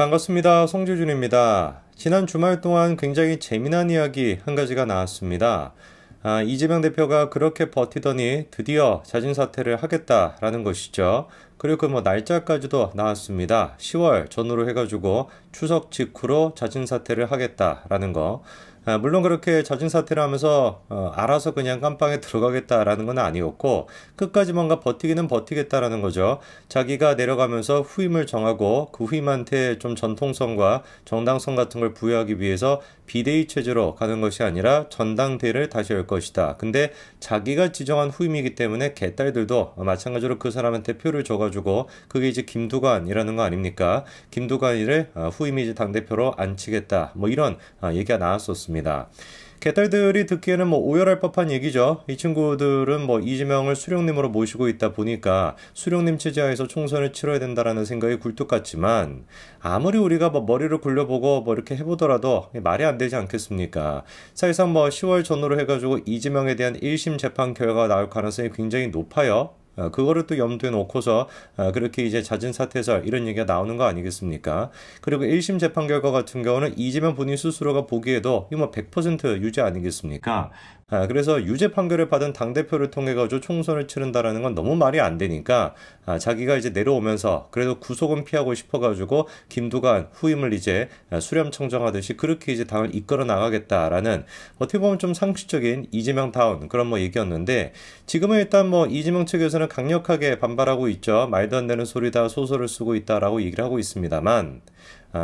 반갑습니다. 송재준입니다. 지난 주말 동안 굉장히 재미난 이야기 한 가지가 나왔습니다. 이재명 대표가 그렇게 버티더니 드디어 자진 사퇴를 하겠다라는 것이죠. 그리고 그 날짜까지도 나왔습니다. 10월 전후로 해가지고 추석 직후로 자진 사퇴를 하겠다라는 거. 물론 그렇게 자진 사퇴를 하면서 알아서 그냥 깜빵에 들어가겠다라는 건 아니었고 끝까지 뭔가 버티기는 버티겠다라는 거죠. 자기가 내려가면서 후임을 정하고 그 후임한테 좀 전통성과 정당성 같은 걸 부여하기 위해서 비대위 체제로 가는 것이 아니라 전당대회를 다시 열 것이다. 근데 자기가 지정한 후임이기 때문에 개딸들도 마찬가지로 그 사람한테 표를 줘가지고 그게 이제 김두관이라는 거 아닙니까? 김두관이를 후임이 이제 당대표로 앉히겠다. 이런 얘기가 나왔었습니다. 개딸들이 듣기에는 오열할 법한 얘기죠. 이 친구들은 이재명을 수령님으로 모시고 있다 보니까 수령님 체제하에서 총선을 치러야 된다라는 생각이 굴뚝 같지만 아무리 우리가 머리를 굴려보고 이렇게 해보더라도 말이 안 되지 않겠습니까? 사실상 10월 전후로 해가지고 이재명에 대한 1심 재판 결과가 나올 가능성이 굉장히 높아요. 그거를 또 염두에 놓고서 그렇게 이제 자진 사퇴설 이런 얘기가 나오는 거 아니겠습니까? 그리고 1심 재판 결과 같은 경우는 이재명 본인 스스로가 보기에도 이거 100% 유죄 아니겠습니까? 그래서 유죄 판결을 받은 당대표를 통해 가지고 총선을 치른다라는 건 너무 말이 안 되니까 자기가 이제 내려오면서 그래도 구속은 피하고 싶어 가지고 김두관 후임을 이제 수렴 청정하듯이 그렇게 이제 당을 이끌어 나가겠다라는 어떻게 보면 좀 상식적인 이재명다운 그런 얘기였는데 지금은 일단 이재명 측에서는 강력하게 반발하고 있죠. 말도 안 되는 소리다 소설을 쓰고 있다라고 얘기를 하고 있습니다만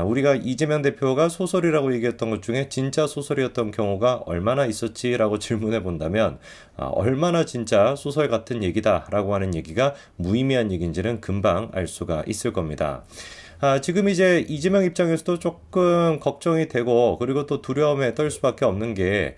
우리가 이재명 대표가 소설이라고 얘기했던 것 중에 진짜 소설이었던 경우가 얼마나 있었지라고 질문해 본다면 얼마나 진짜 소설 같은 얘기다라고 하는 얘기가 무의미한 얘기인지는 금방 알 수가 있을 겁니다. 지금 이제 이재명 입장에서도 조금 걱정이 되고 그리고 또 두려움에 떨 수밖에 없는 게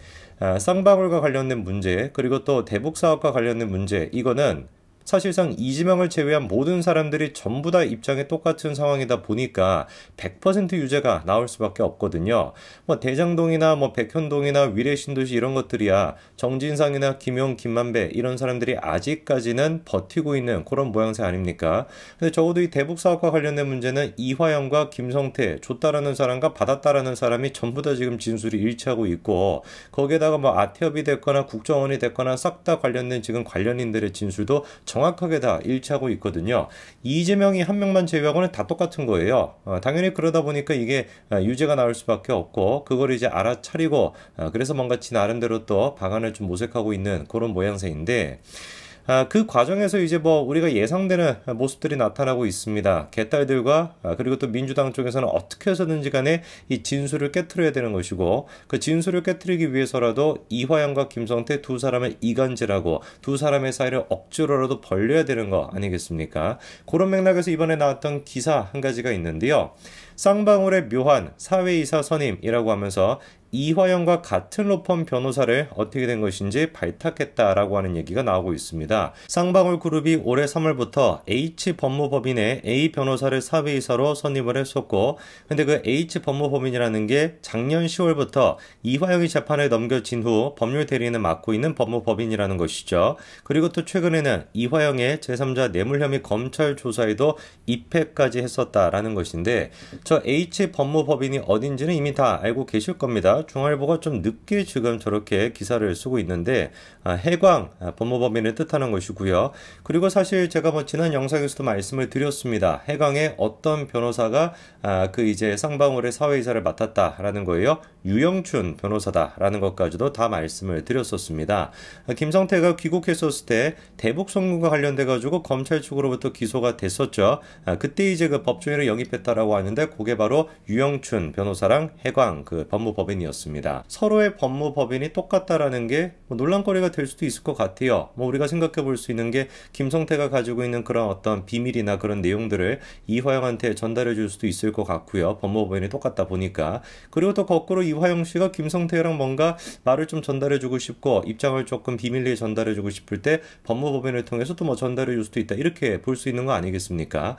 쌍방울과 관련된 문제 그리고 또 대북 사업과 관련된 문제 이거는 사실상 이재명을 제외한 모든 사람들이 전부 다 입장이 똑같은 상황이다 보니까 100% 유죄가 나올 수밖에 없거든요. 대장동이나 백현동이나 위례신도시 이런 것들이야 정진상이나 김용, 김만배 이런 사람들이 아직까지는 버티고 있는 그런 모양새 아닙니까? 근데 적어도 이 대북 사업과 관련된 문제는 이화영과 김성태 줬다라는 사람과 받았다라는 사람이 전부 다 지금 진술이 일치하고 있고 거기에다가 아태업이 됐거나 국정원이 됐거나 싹 다 관련된 지금 관련인들의 진술도 정확하게 다 일치하고 있거든요. 이재명이 한 명만 제외하고는 다 똑같은 거예요. 당연히 그러다 보니까 이게 유죄가 나올 수밖에 없고 그걸 이제 알아차리고 그래서 뭔가 지 나름대로 또 방안을 좀 모색하고 있는 그런 모양새인데 그 과정에서 이제 우리가 예상되는 모습들이 나타나고 있습니다. 개딸들과 그리고 또 민주당 쪽에서는 어떻게 해서든지 간에 이 진술을 깨트려야 되는 것이고 그 진술을 깨트리기 위해서라도 이화영과 김성태 두 사람을 이간질하고 두 사람의 사이를 억지로라도 벌려야 되는 거 아니겠습니까? 그런 맥락에서 이번에 나왔던 기사 한 가지가 있는데요. 쌍방울의 묘한 사회이사 선임이라고 하면서 이화영과 같은 로펌 변호사를 어떻게 된 것인지 발탁했다라고 하는 얘기가 나오고 있습니다. 쌍방울 그룹이 올해 3월부터 H 법무법인의 A 변호사를 사회이사로 선임을 했었고 근데 그 H 법무법인이라는 게 작년 10월부터 이화영이 재판에 넘겨진 후 법률 대리인을 맡고 있는 법무법인이라는 것이죠. 그리고 또 최근에는 이화영의 제3자 뇌물 혐의 검찰 조사에도 입회까지 했었다라는 것인데 저 H 법무법인이 어딘지는 이미 다 알고 계실 겁니다. 중앙일보가 좀 늦게 지금 저렇게 기사를 쓰고 있는데 해광 법무법인을 뜻하는 것이고요. 그리고 사실 제가 지난 영상에서도 말씀을 드렸습니다. 해광의 어떤 변호사가 그 이제 쌍방울의 사회이사를 맡았다라는 거예요. 유영춘 변호사다라는 것까지도 다 말씀을 드렸었습니다. 김성태가 귀국했었을 때 대북 송금과 관련돼 가지고 검찰 측으로부터 기소가 됐었죠. 그때 이제 그 법조인을 영입했다라고 하는데 그게 바로 유영춘 변호사랑 해광 그 법무법인이었습니다. 서로의 법무법인이 똑같다라는 게 논란거리가 될 수도 있을 것 같아요. 우리가 생각해 볼 수 있는 게 김성태가 가지고 있는 그런 어떤 비밀이나 그런 내용들을 이화영한테 전달해 줄 수도 있을 것 같고요. 법무법인이 똑같다 보니까. 그리고 또 거꾸로 이화영 씨가 김성태랑 뭔가 말을 좀 전달해 주고 싶고 입장을 조금 비밀리에 전달해 주고 싶을 때 법무법인을 통해서 또 전달해 줄 수도 있다. 이렇게 볼 수 있는 거 아니겠습니까?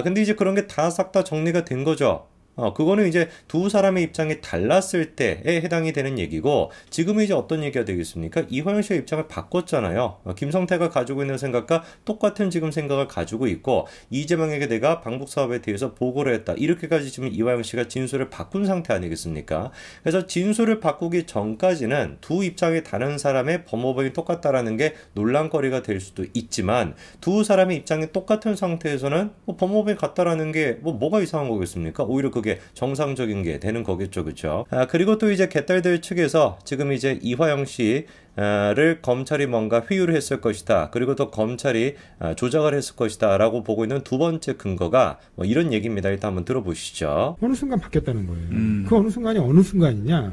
근데 이제 그런 게 다 싹 다 정리가 된 거죠. 그거는 이제 두 사람의 입장이 달랐을 때에 해당이 되는 얘기고, 지금은 이제 어떤 얘기가 되겠습니까? 이화영 씨가 입장을 바꿨잖아요. 김성태가 가지고 있는 생각과 똑같은 지금 생각을 가지고 있고, 이재명에게 내가 방북 사업에 대해서 보고를 했다. 이렇게까지 지금 이화영 씨가 진술을 바꾼 상태 아니겠습니까? 그래서 진술을 바꾸기 전까지는 두 입장이 다른 사람의 법무법이 똑같다라는 게 논란거리가 될 수도 있지만, 두 사람의 입장이 똑같은 상태에서는 법무법이 같다라는 게 뭐가 이상한 거겠습니까? 오히려 그게 정상적인 게 되는 거겠죠, 그렇죠? 그리고 또 이제 개딸들 측에서 지금 이제 이화영 씨를 검찰이 뭔가 회유를 했을 것이다. 그리고 또 검찰이 조작을 했을 것이다 라고 보고 있는 두 번째 근거가 이런 얘기입니다. 일단 한번 들어보시죠. 어느 순간 바뀌었다는 거예요. 그 어느 순간이 어느 순간이냐?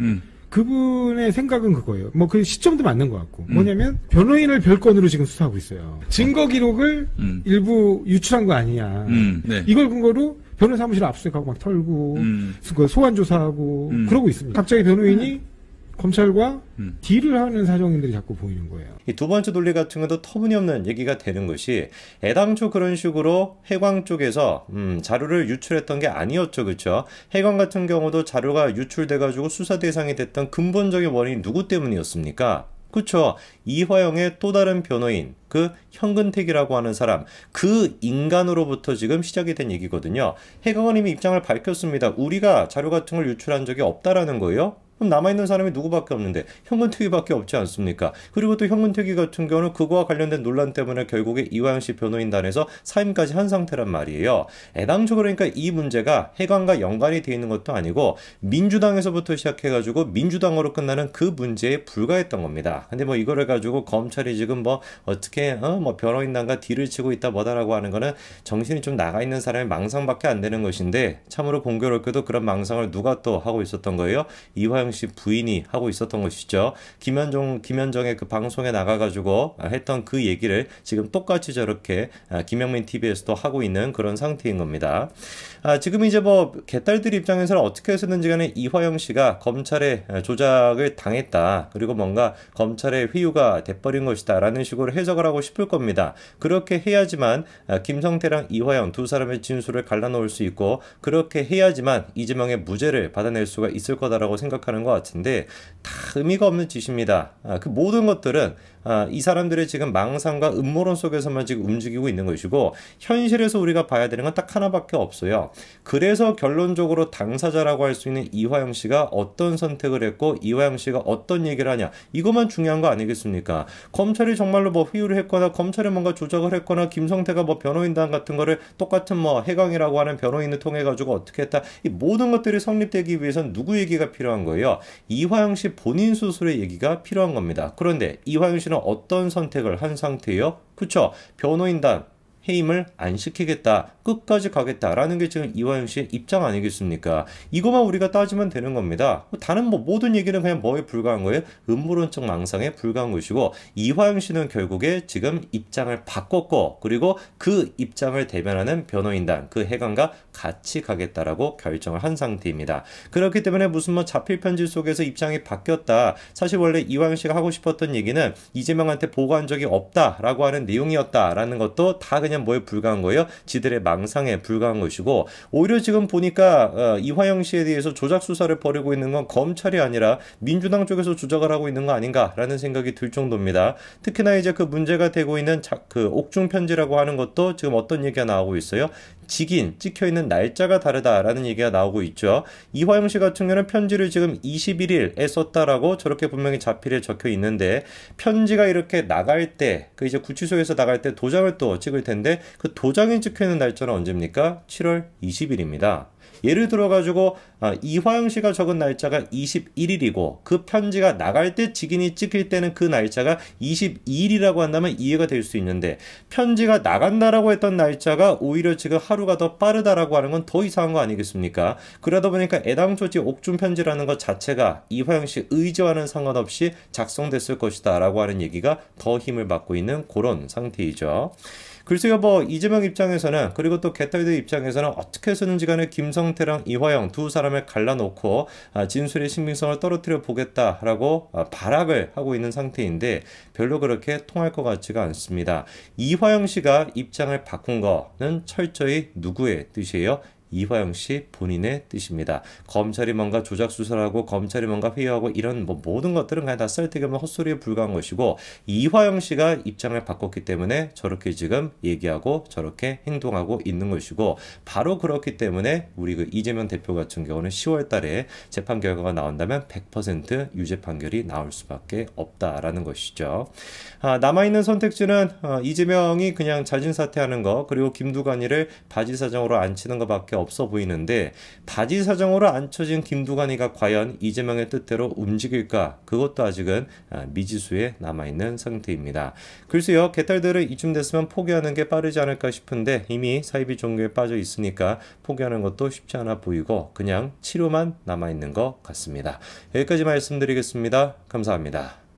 그분의 생각은 그거예요. 뭐 그 시점도 맞는 것 같고. 뭐냐면 변호인을 별건으로 지금 수사하고 있어요. 증거 기록을 일부 유출한 거 아니냐. 네. 이걸 근거로 변호사무실 압수수색하고 막 털고 소환 조사하고 그러고 있습니다. 갑자기 변호인이 검찰과 딜을 하는 사정인들이 자꾸 보이는 거예요. 이 두 번째 논리 같은 것도 터무니없는 얘기가 되는 것이, 애당초 그런 식으로 해광 쪽에서 자료를 유출했던 게 아니었죠, 그렇죠? 해광 같은 경우도 자료가 유출돼가지고 수사 대상이 됐던 근본적인 원인이 누구 때문이었습니까? 그렇죠. 이화영의 또 다른 변호인, 그 현근택이라고 하는 사람, 그 인간으로부터 지금 시작이 된 얘기거든요. 해광은 이미 입장을 밝혔습니다. 우리가 자료 같은 걸 유출한 적이 없다라는 거예요. 그럼 남아있는 사람이 누구밖에 없는데 현근택이밖에 없지 않습니까? 그리고 또 현근택이 같은 경우는 그거와 관련된 논란 때문에 결국에 이화영 씨 변호인단에서 사임까지 한 상태란 말이에요. 애당초 그러니까 이 문제가 해관과 연관이 돼 있는 것도 아니고 민주당에서부터 시작해가지고 민주당으로 끝나는 그 문제에 불과했던 겁니다. 근데 뭐 이거를 가지고 검찰이 지금 뭐 어떻게 뭐 변호인단과 딜을 치고 있다 뭐다라고 하는 거는 정신이 좀 나가 있는 사람의 망상밖에 안 되는 것인데, 참으로 공교롭게도 그런 망상을 누가 또 하고 있었던 거예요? 이화영 씨 부인이 하고 있었던 것이죠. 김현정의 그 방송에 나가가지고 했던 그 얘기를 지금 똑같이 저렇게 김영민 TV에서도 하고 있는 그런 상태인 겁니다. 지금 이제 뭐 개딸들 입장에서는 어떻게 해서든지 간에 이화영 씨가 검찰의 조작을 당했다, 그리고 뭔가 검찰의 회유가 돼버린 것이다 라는 식으로 해석을 하고 싶을 겁니다. 그렇게 해야지만 김성태랑 이화영 두 사람의 진술을 갈라놓을 수 있고, 그렇게 해야지만 이재명의 무죄를 받아낼 수가 있을 거다라고 생각하는 것 같은데, 다 의미가 없는 짓입니다. 그 모든 것들은 이 사람들의 지금 망상과 음모론 속에서만 지금 움직이고 있는 것이고, 현실에서 우리가 봐야 되는 건 딱 하나밖에 없어요. 그래서 결론적으로 당사자라고 할 수 있는 이화영 씨가 어떤 선택을 했고 이화영 씨가 어떤 얘기를 하냐, 이것만 중요한 거 아니겠습니까? 검찰이 정말로 뭐 회유를 했거나 검찰이 뭔가 조작을 했거나 김성태가 뭐 변호인단 같은 거를 똑같은 뭐 해광이라고 하는 변호인을 통해 가지고 어떻게 했다, 이 모든 것들이 성립되기 위해선 누구 얘기가 필요한 거예요? 이화영 씨 본인 스스로의 얘기가 필요한 겁니다. 그런데 이화영 씨는 어떤 선택을 한 상태예요? 그쵸? 변호인단 해임을 안 시키겠다, 끝까지 가겠다라는 게 지금 이화영 씨의 입장 아니겠습니까? 이것만 우리가 따지면 되는 겁니다. 다른 뭐 모든 얘기는 그냥 뭐에 불과한 거예요? 음모론적 망상에 불과한 것이고, 이화영 씨는 결국에 지금 입장을 바꿨고, 그리고 그 입장을 대변하는 변호인단, 그 해관과 같이 가겠다라고 결정을 한 상태입니다. 그렇기 때문에 무슨 뭐 자필 편지 속에서 입장이 바뀌었다, 사실 원래 이화영 씨가 하고 싶었던 얘기는 이재명한테 보고한 적이 없다라고 하는 내용이었다라는 것도 다 그냥 뭐에 불과한 거예요? 지들의 망상에 불과한 것이고, 오히려 지금 보니까 이화영 씨에 대해서 조작 수사를 벌이고 있는 건 검찰이 아니라 민주당 쪽에서 조작을 하고 있는 거 아닌가라는 생각이 들 정도입니다. 특히나 이제 그 문제가 되고 있는 그 옥중 편지라고 하는 것도 지금 어떤 얘기가 나오고 있어요? 찍혀있는 날짜가 다르다라는 얘기가 나오고 있죠. 이화영 씨 같은 경우는 편지를 지금 21일에 썼다라고 저렇게 분명히 자필에 적혀 있는데, 편지가 이렇게 나갈 때, 그 이제 구치소에서 나갈 때 도장을 또 찍을 텐데, 그 도장이 찍혀있는 날짜는 언제입니까? 7월 20일입니다. 예를 들어가지고 이화영 씨가 적은 날짜가 21일이고 그 편지가 나갈 때 직인이 찍힐 때는 그 날짜가 22일이라고 한다면 이해가 될 수 있는데, 편지가 나간다라고 했던 날짜가 오히려 지금 하루가 더 빠르다라고 하는 건 더 이상한 거 아니겠습니까? 그러다 보니까 애당초 옥중 편지라는 것 자체가 이화영 씨 의지와는 상관없이 작성됐을 것이다 라고 하는 얘기가 더 힘을 받고 있는 그런 상태이죠. 글쎄요, 뭐 이재명 입장에서는, 그리고 또 개딸들 입장에서는 어떻게 해서든지 간에 김성태랑 이화영 두 사람을 갈라놓고 진술의 신빙성을 떨어뜨려 보겠다라고 발악을 하고 있는 상태인데, 별로 그렇게 통할 것 같지가 않습니다. 이화영 씨가 입장을 바꾼 거는 철저히 누구의 뜻이에요? 이화영 씨 본인의 뜻입니다. 검찰이 뭔가 조작 수사를 하고 검찰이 뭔가 회유하고 이런 모든 것들은 그냥 다 썰데기면 헛소리에 불과한 것이고, 이화영 씨가 입장을 바꿨기 때문에 저렇게 지금 얘기하고 저렇게 행동하고 있는 것이고, 바로 그렇기 때문에 우리 그 이재명 대표 같은 경우는 10월 달에 재판 결과가 나온다면 100% 유죄 판결이 나올 수밖에 없다라는 것이죠. 남아있는 선택지는 이재명이 그냥 자진 사퇴하는 거, 그리고 김두관이를 바지 사정으로 앉히는 것밖에 없어 보이는데, 바지 사정으로 앉혀진 김두관이가 과연 이재명의 뜻대로 움직일까? 그것도 아직은 미지수에 남아있는 상태입니다. 글쎄요, 개딸들은 이쯤 됐으면 포기하는 게 빠르지 않을까 싶은데 이미 사이비 종교에 빠져 있으니까 포기하는 것도 쉽지 않아 보이고 그냥 치료만 남아있는 것 같습니다. 여기까지 말씀드리겠습니다. 감사합니다.